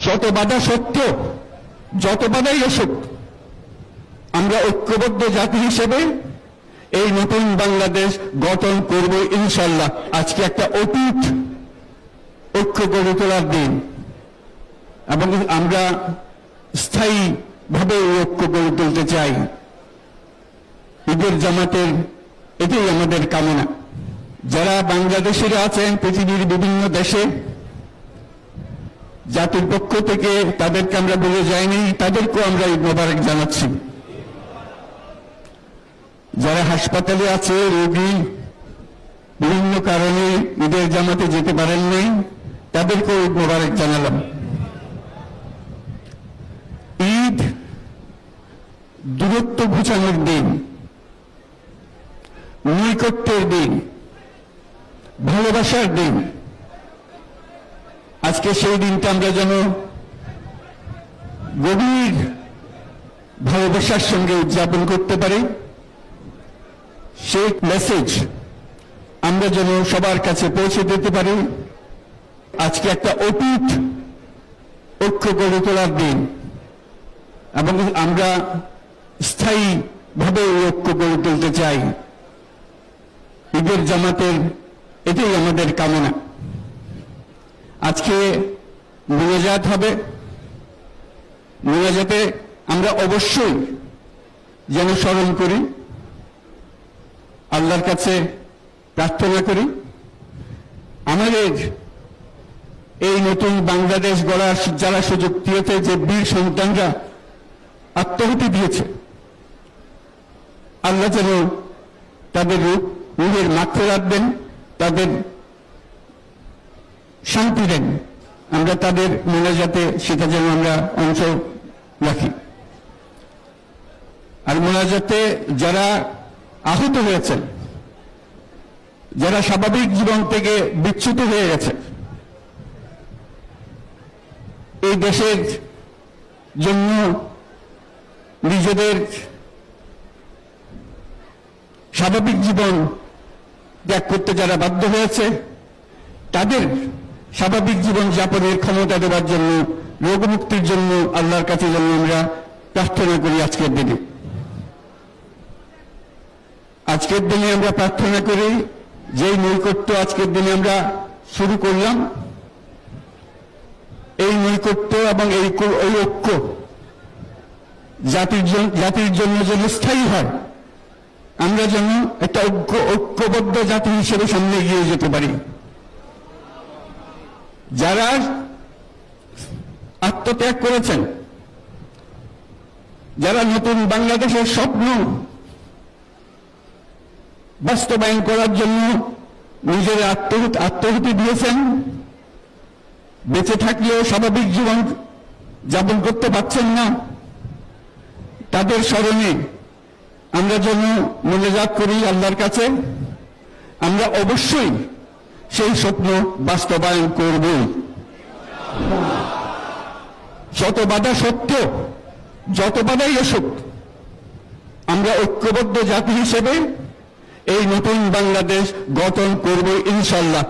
শত বাধা সত্ত্বেও, যত বাধাই আসুক, আমরা ঐক্যবদ্ধ জাতি হিসেবে এই নতুন বাংলাদেশ গঠন করব ইনশাআল্লাহ। আজকে একটা অটুট ঐক্য গড়ে তোলার দিন এবং আমরা স্থায়ীভাবে এই ঐক্য গড়ে তুলতে চাই। ঈদের জামাতের এটাই আমাদের কামনা। যারা বাংলাদেশিরা আছেন পৃথিবীর বিভিন্ন দেশে, জাতির পক্ষ থেকে তাদেরকে আমরা বলে যাইনি, তাদেরকেও আমরা ঈদ মোবারক জানাচ্ছি। যারা হাসপাতালে আছে, রোগী বিভিন্ন কারণে ঈদের জামাতে যেতে পারেন নাই, তাদেরকেও ঈদ মোবারক জানালাম। ঈদ দূরত্ব ঘুচানোর দিন, নৈকট্যের দিন, ভালোবাসার দিন। আজকে সেই দিনটা আমরা যেন গভীর ভালোবাসার সঙ্গে উদযাপন করতে পারি, সেই মেসেজ আমরা যেন সবার কাছে পৌঁছে দিতে পারি। আজকে একটা অটুট ঐক্য গড়ে তোলার দিন এবং আমরা স্থায়ীভাবে এই ঐক্য গড়ে তুলতে চাই। ঈদের জামাতের এটাই আমাদের কামনা। আজকে মোনাজাত হবে। মোনাজাতে আমরা অবশ্যই যেন স্মরণ করি, আল্লাহর কাছে প্রার্থনা করি, আমাদের এই নতুন বাংলাদেশ গড়ার যারা সুযোগ দিয়েছে, যে বীর সন্তানরা আত্মাহুতি দিয়েছে, আল্লাহ যেন তাদের রূহের মাগফিরাত দেন, তাদের শান্তি দেন। আমরা তাদের মোনাজাতে সেটা যেন আমরা অংশ রাখি। আর মোনাজাতে যারা আহত হয়েছেন, যারা স্বাভাবিক জীবন থেকে বিচ্যুত হয়ে গেছে, এই দেশের জন্য নিজেদের স্বাভাবিক জীবন ত্যাগ করতে যারা বাধ্য হয়েছে, তাদের স্বাভাবিক জীবন যাপনের ক্ষমতা দেওয়ার জন্য, রোগমুক্তির জন্য আল্লাহর কাছে যেন আমরা প্রার্থনা করি। আজকের দিনে আমরা প্রার্থনা করি, যেই নৈকট্য আজকের দিনে আমরা শুরু করলাম, এই নৈকট্য এবং এই ঐক্য জাতির জন্য যেন স্থায়ী হয়, আমরা যেন একটা ঐক্যবদ্ধ জাতি হিসেবে সামনে এগিয়ে যেতে পারি। যারা আত্মত্যাগ করেছেন, যারা নতুন বাংলাদেশের স্বপ্ন বাস্তবায়ন করার জন্য নিজের আত্মাহুতি দিয়েছেন, বেঁচে থাকলেও স্বাভাবিক জীবন যাপন করতে পারছেন না, তাদের স্মরণে আমরা যেন মোনাজাত করি আল্লাহর কাছে। আমরা অবশ্যই সেই স্বপ্ন বাস্তবায়ন করব। শত বাধা সত্ত্বেও, যত বাধাই আসুক, আমরা ঐক্যবদ্ধ জাতি হিসেবে এই নতুন বাংলাদেশ গঠন করব ইনশাআল্লাহ।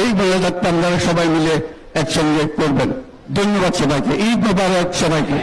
এই মোনাজাতটা আপনারা সবাই মিলে একসঙ্গে করবেন। ধন্যবাদ সবাইকে। ঈদ মোবারক সবাইকে।